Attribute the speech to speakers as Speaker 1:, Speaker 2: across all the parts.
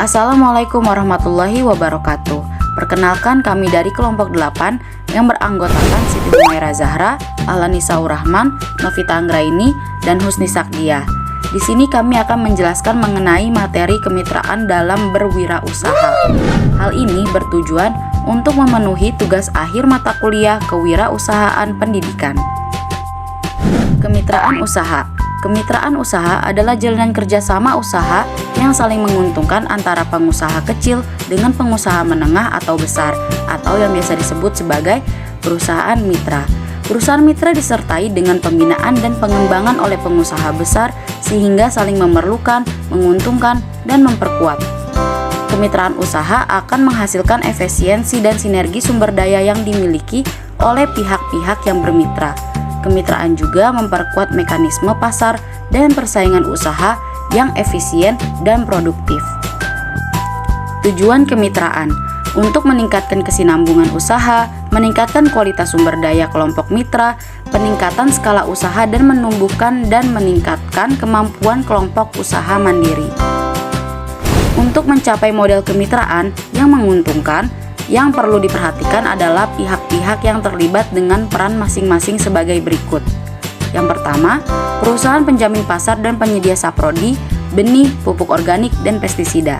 Speaker 1: Assalamualaikum warahmatullahi wabarakatuh. Perkenalkan, kami dari kelompok 8 yang beranggotakan Siti Humaira Zahra, Ahlani Saurahman, Novita Anggraini, dan Husni Sakdiah. Di sini kami akan menjelaskan mengenai materi kemitraan dalam berwirausaha. Hal ini bertujuan untuk memenuhi tugas akhir mata kuliah Kewirausahaan Pendidikan. Kemitraan usaha. Kemitraan usaha adalah jalinan kerjasama usaha yang saling menguntungkan antara pengusaha kecil dengan pengusaha menengah atau besar, atau yang biasa disebut sebagai perusahaan mitra. Perusahaan mitra disertai dengan pembinaan dan pengembangan oleh pengusaha besar sehingga saling memerlukan, menguntungkan, dan memperkuat. Kemitraan usaha akan menghasilkan efisiensi dan sinergi sumber daya yang dimiliki oleh pihak-pihak yang bermitra. Kemitraan juga memperkuat mekanisme pasar dan persaingan usaha yang efisien dan produktif. Tujuan kemitraan untuk meningkatkan kesinambungan usaha, meningkatkan kualitas sumber daya kelompok mitra, peningkatan skala usaha, dan menumbuhkan dan meningkatkan kemampuan kelompok usaha mandiri. Untuk mencapai model kemitraan yang menguntungkan, yang perlu diperhatikan adalah pihak-pihak yang terlibat dengan peran masing-masing sebagai berikut. Yang pertama, perusahaan penjamin pasar dan penyedia saprodi, benih, pupuk organik, dan pestisida.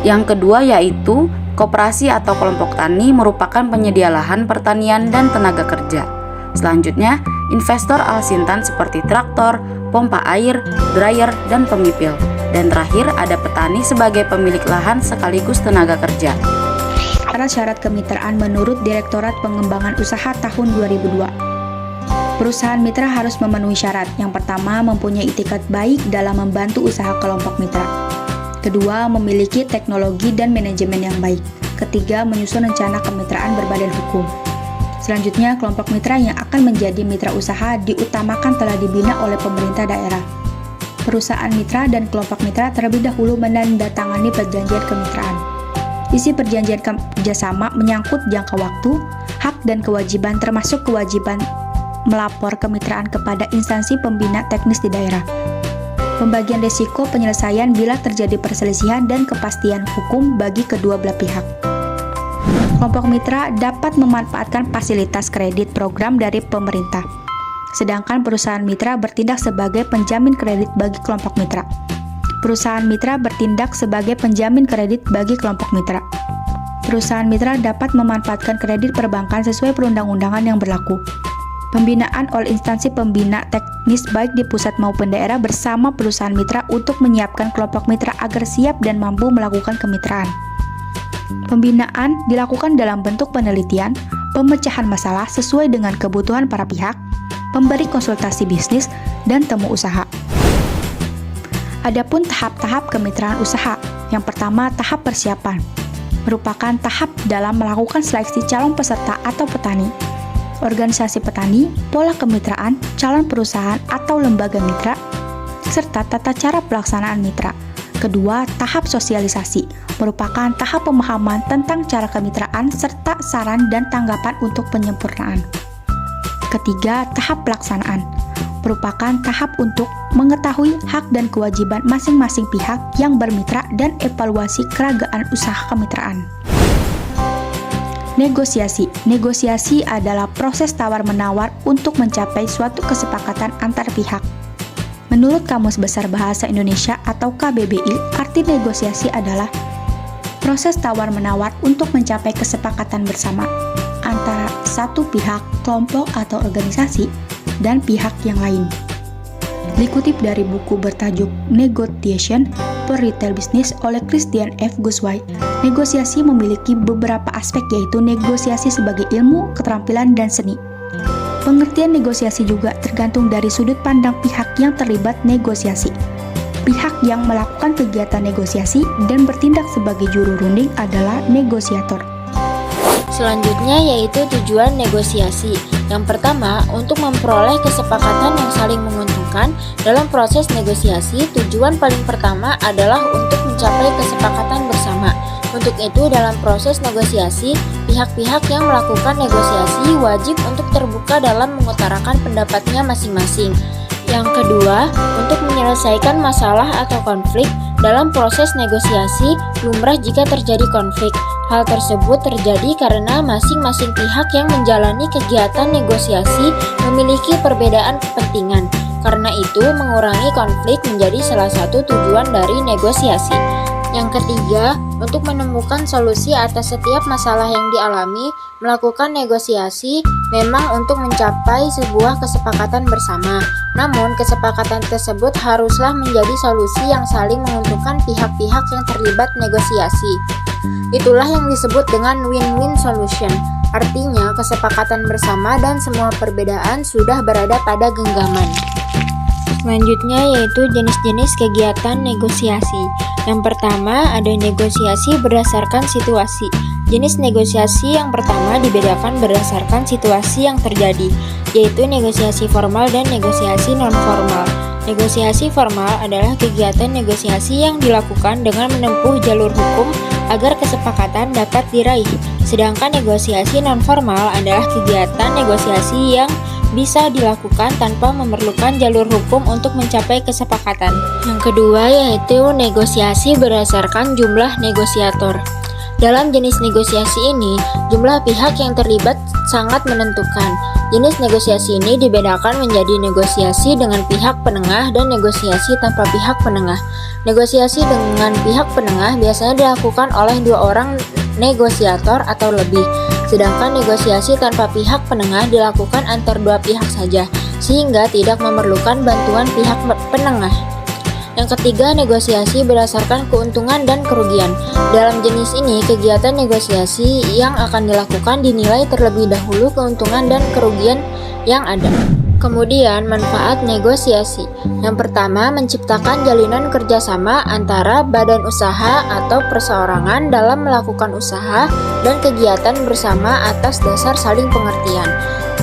Speaker 1: Yang kedua yaitu koperasi atau kelompok tani merupakan penyedia lahan pertanian dan tenaga kerja. Selanjutnya, investor alsintan seperti traktor, pompa air, dryer, dan pemipil. Dan terakhir ada petani sebagai pemilik lahan sekaligus tenaga kerja.
Speaker 2: Syarat kemitraan menurut Direktorat Pengembangan Usaha tahun 2002. Perusahaan mitra harus memenuhi syarat. Yang pertama, mempunyai itikat baik dalam membantu usaha kelompok mitra. Kedua, memiliki teknologi dan manajemen yang baik. Ketiga, menyusun rencana kemitraan berbadan hukum. Selanjutnya, kelompok mitra yang akan menjadi mitra usaha diutamakan telah dibina oleh pemerintah daerah. Perusahaan mitra dan kelompok mitra terlebih dahulu menandatangani perjanjian kemitraan. Isi perjanjian kerjasama menyangkut jangka waktu, hak dan kewajiban termasuk kewajiban melapor kemitraan kepada instansi pembina teknis di daerah. Pembagian risiko penyelesaian bila terjadi perselisihan dan kepastian hukum bagi kedua belah pihak. Kelompok mitra dapat memanfaatkan fasilitas kredit program dari pemerintah, sedangkan perusahaan mitra bertindak sebagai penjamin kredit bagi kelompok mitra. Perusahaan mitra bertindak sebagai penjamin kredit bagi kelompok mitra. Perusahaan mitra dapat memanfaatkan kredit perbankan sesuai perundang-undangan yang berlaku. Pembinaan oleh instansi pembina teknis baik di pusat maupun daerah bersama perusahaan mitra untuk menyiapkan kelompok mitra agar siap dan mampu melakukan kemitraan. Pembinaan dilakukan dalam bentuk penelitian, pemecahan masalah sesuai dengan kebutuhan para pihak, pemberi konsultasi bisnis, dan temu usaha. Adapun tahap-tahap kemitraan usaha. Yang pertama, tahap persiapan. Merupakan tahap dalam melakukan seleksi calon peserta atau petani, organisasi petani, pola kemitraan, calon perusahaan atau lembaga mitra, serta tata cara pelaksanaan mitra. Kedua, tahap sosialisasi. Merupakan tahap pemahaman tentang cara kemitraan serta saran dan tanggapan untuk penyempurnaan. Ketiga, tahap pelaksanaan. Merupakan tahap untuk mengetahui hak dan kewajiban masing-masing pihak yang bermitra dan evaluasi keragaan usaha kemitraan. Negosiasi. Negosiasi adalah proses tawar-menawar untuk mencapai suatu kesepakatan antar pihak. Menurut Kamus Besar Bahasa Indonesia atau KBBI, arti negosiasi adalah proses tawar-menawar untuk mencapai kesepakatan bersama antara satu pihak, kelompok atau organisasi, dan pihak yang lain. Dikutip dari buku bertajuk Negotiation for Retail Business oleh Christian F. Guswai, negosiasi memiliki beberapa aspek yaitu negosiasi sebagai ilmu, keterampilan, dan seni. Pengertian negosiasi juga tergantung dari sudut pandang pihak yang terlibat negosiasi. Pihak yang melakukan kegiatan negosiasi dan bertindak sebagai juru runding adalah negosiator.
Speaker 3: Selanjutnya yaitu tujuan negosiasi. Yang pertama, untuk memperoleh kesepakatan yang saling menguntungkan. Dalam proses negosiasi, tujuan paling pertama adalah untuk mencapai kesepakatan bersama. Untuk itu, dalam proses negosiasi, pihak-pihak yang melakukan negosiasi wajib untuk terbuka dalam mengutarakan pendapatnya masing-masing. Yang kedua, untuk menyelesaikan masalah atau konflik, Dalam proses negosiasi, lumrah jika terjadi konflik. Hal tersebut terjadi karena masing-masing pihak yang menjalani kegiatan negosiasi memiliki perbedaan kepentingan. Karena itu, mengurangi konflik menjadi salah satu tujuan dari negosiasi. Yang ketiga, untuk menemukan solusi atas setiap masalah yang dialami, melakukan negosiasi memang untuk mencapai sebuah kesepakatan bersama. Namun, kesepakatan tersebut haruslah menjadi solusi yang saling menguntungkan pihak-pihak yang terlibat negosiasi. Itulah yang disebut dengan win-win solution. Artinya, kesepakatan bersama dan semua perbedaan sudah berada pada genggaman. Selanjutnya yaitu jenis-jenis kegiatan negosiasi. Yang pertama ada negosiasi berdasarkan situasi. Jenis negosiasi yang pertama dibedakan berdasarkan situasi yang terjadi, yaitu negosiasi formal dan negosiasi non-formal. Negosiasi formal adalah kegiatan negosiasi yang dilakukan dengan menempuh jalur hukum agar kesepakatan dapat diraih. Sedangkan negosiasi non-formal adalah kegiatan negosiasi yang bisa dilakukan tanpa memerlukan jalur hukum untuk mencapai kesepakatan. Yang kedua yaitu negosiasi berdasarkan jumlah negosiator. Dalam jenis negosiasi ini, jumlah pihak yang terlibat sangat menentukan. Jenis negosiasi ini dibedakan menjadi negosiasi dengan pihak penengah dan negosiasi tanpa pihak penengah. Negosiasi dengan pihak penengah biasanya dilakukan oleh 2 orang negosiator atau lebih. Sedangkan negosiasi tanpa pihak penengah dilakukan antar 2 pihak saja, sehingga tidak memerlukan bantuan pihak penengah. Yang ketiga, negosiasi berdasarkan keuntungan dan kerugian. Dalam jenis ini, kegiatan negosiasi yang akan dilakukan dinilai terlebih dahulu keuntungan dan kerugian yang ada. Kemudian, manfaat negosiasi. Yang pertama, menciptakan jalinan kerjasama antara badan usaha atau perseorangan dalam melakukan usaha dan kegiatan bersama atas dasar saling pengertian.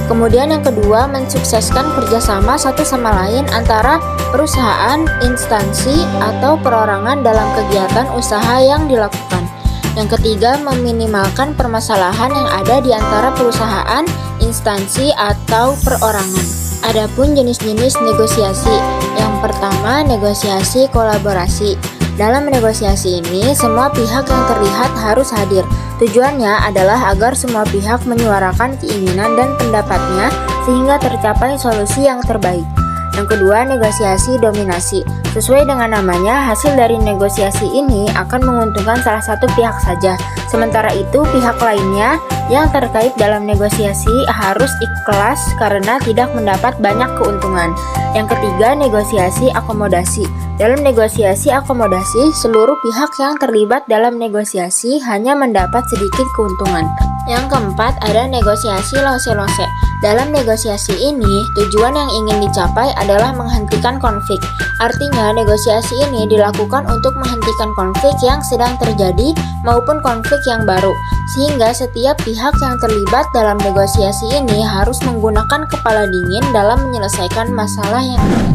Speaker 3: Kemudian yang kedua, mensukseskan kerjasama satu sama lain antara perusahaan, instansi, atau perorangan dalam kegiatan usaha yang dilakukan. Yang ketiga, meminimalkan permasalahan yang ada di antara perusahaan, instansi, atau perorangan. Adapun jenis-jenis negosiasi. Yang pertama, negosiasi kolaborasi. Dalam negosiasi ini, semua pihak yang terlihat harus hadir. Tujuannya adalah agar semua pihak menyuarakan keinginan dan pendapatnya sehingga tercapai solusi yang terbaik. Yang kedua, negosiasi dominasi. Sesuai dengan namanya, hasil dari negosiasi ini akan menguntungkan salah satu pihak saja. Sementara itu, pihak lainnya yang terkait dalam negosiasi harus ikhlas karena tidak mendapat banyak keuntungan. Yang ketiga, negosiasi akomodasi. Dalam negosiasi akomodasi, seluruh pihak yang terlibat dalam negosiasi hanya mendapat sedikit keuntungan. Yang keempat, ada negosiasi lose-lose. Dalam negosiasi ini, tujuan yang ingin dicapai adalah menghentikan konflik. Artinya, negosiasi ini dilakukan untuk menghentikan konflik yang sedang terjadi maupun konflik yang baru, sehingga setiap pihak yang terlibat dalam negosiasi ini harus menggunakan kepala dingin dalam menyelesaikan masalah yang ada.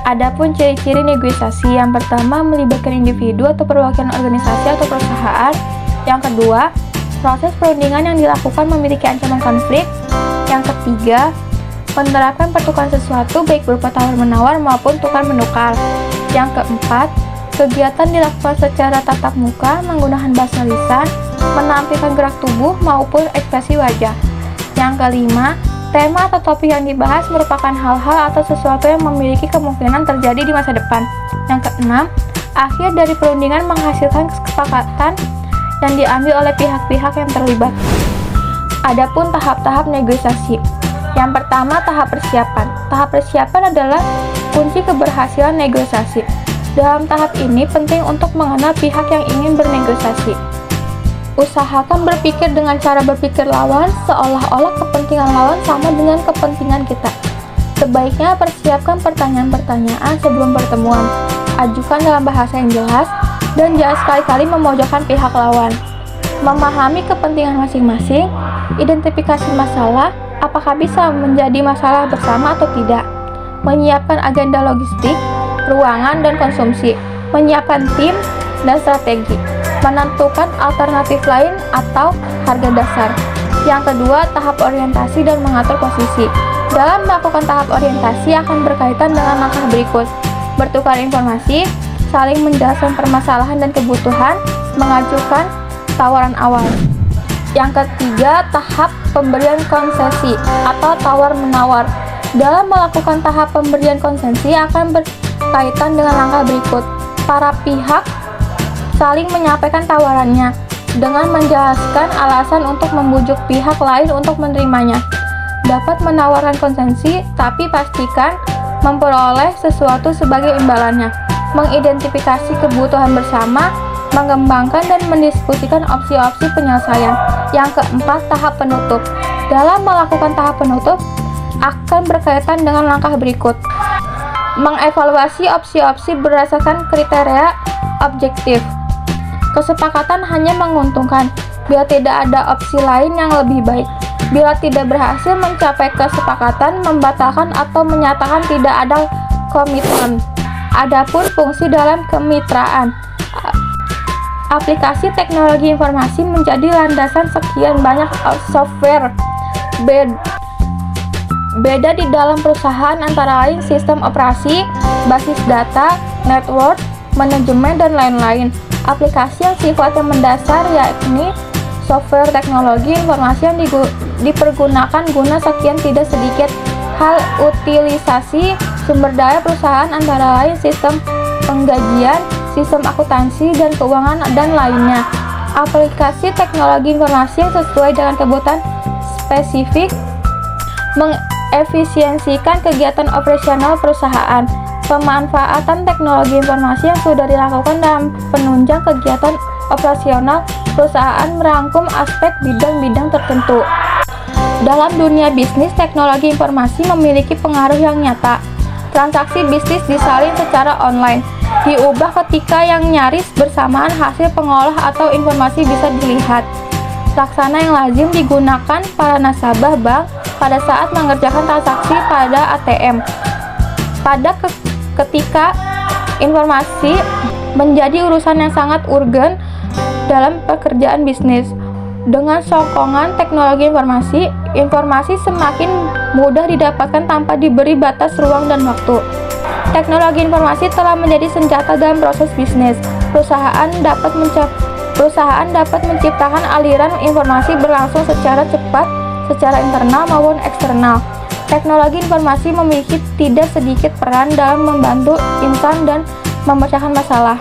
Speaker 4: Adapun ciri-ciri negosiasi, yang pertama melibatkan individu atau perwakilan organisasi atau perusahaan. Yang kedua, proses perundingan yang dilakukan memiliki ancaman konflik. Yang ketiga, menerapkan pertukaran sesuatu baik berupa tawar-menawar maupun tukar-menukar. Yang keempat, kegiatan dilakukan secara tatap muka menggunakan bahasa lisan, menampilkan gerak tubuh maupun ekspresi wajah. Yang kelima, tema atau topik yang dibahas merupakan hal-hal atau sesuatu yang memiliki kemungkinan terjadi di masa depan. Yang keenam, akhir dari perundingan menghasilkan kesepakatan yang diambil oleh pihak-pihak yang terlibat. Adapun tahap-tahap negosiasi. Yang pertama, tahap persiapan. Tahap persiapan adalah kunci keberhasilan negosiasi. Dalam tahap ini penting untuk mengenal pihak yang ingin bernegosiasi. Usahakan berpikir dengan cara berpikir lawan seolah-olah kepentingan lawan sama dengan kepentingan kita. Sebaiknya persiapkan pertanyaan-pertanyaan sebelum pertemuan. Ajukan dalam bahasa yang jelas dan jangan sekali-kali memojokkan pihak lawan. Memahami kepentingan masing-masing, identifikasi masalah, apakah bisa menjadi masalah bersama atau tidak. Menyiapkan agenda logistik, ruangan dan konsumsi. Menyiapkan tim dan strategi. Menentukan alternatif lain atau harga dasar. Yang kedua, tahap orientasi dan mengatur posisi. Dalam melakukan tahap orientasi akan berkaitan dengan langkah berikut: bertukar informasi, saling menjelaskan permasalahan dan kebutuhan, mengajukan tawaran awal. Yang ketiga, tahap pemberian konsesi atau tawar-menawar. Dalam melakukan tahap pemberian konsesi akan berkaitan dengan langkah berikut. Para pihak saling menyampaikan tawarannya dengan menjelaskan alasan untuk membujuk pihak lain untuk menerimanya. Dapat menawarkan konsesi, tapi pastikan memperoleh sesuatu sebagai imbalannya. Mengidentifikasi kebutuhan bersama, mengembangkan dan mendiskusikan opsi-opsi penyelesaian. Yang keempat, tahap penutup. Dalam melakukan tahap penutup, akan berkaitan dengan langkah berikut. Mengevaluasi opsi-opsi berdasarkan kriteria objektif. Kesepakatan hanya menguntungkan bila tidak ada opsi lain yang lebih baik. Bila tidak berhasil mencapai kesepakatan, membatalkan atau menyatakan tidak ada komitmen. Adapun fungsi dalam kemitraan. Aplikasi teknologi informasi menjadi landasan sekian banyak software. Beda di dalam perusahaan antara lain sistem operasi, basis data, network, manajemen, dan lain-lain. Aplikasi yang sifatnya mendasar yakni software teknologi informasi yang dipergunakan guna sekian tidak sedikit hal utilisasi sumber daya perusahaan antara lain sistem penggajian, sistem akuntansi dan keuangan, dan lainnya. Aplikasi teknologi informasi yang sesuai dengan kebutuhan spesifik mengefisiensikan kegiatan operasional perusahaan. Pemanfaatan teknologi informasi yang sudah dilakukan dalam penunjang kegiatan operasional perusahaan merangkum aspek bidang-bidang tertentu. Dalam dunia bisnis, teknologi informasi memiliki pengaruh yang nyata. Transaksi bisnis disalin secara online, diubah ketika yang nyaris bersamaan hasil pengolah atau informasi bisa dilihat. Laksana yang lazim digunakan para nasabah bank pada saat mengerjakan transaksi pada ATM. Ketika informasi menjadi urusan yang sangat urgen dalam pekerjaan bisnis. Dengan sokongan teknologi informasi semakin mudah didapatkan tanpa diberi batas ruang dan waktu. Teknologi informasi telah menjadi senjata dalam proses bisnis. Perusahaan dapat menciptakan aliran informasi berlangsung secara cepat, secara internal maupun eksternal. Teknologi informasi memiliki tidak sedikit peran dalam membantu insan dan memecahkan masalah.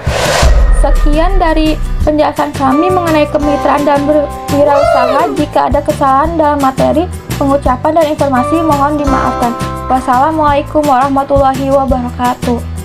Speaker 4: Sekian dari penjelasan kami mengenai kemitraan dan berwirausaha. Jika ada kesalahan dalam materi, pengucapan dan informasi mohon dimaafkan. Wassalamualaikum warahmatullahi wabarakatuh.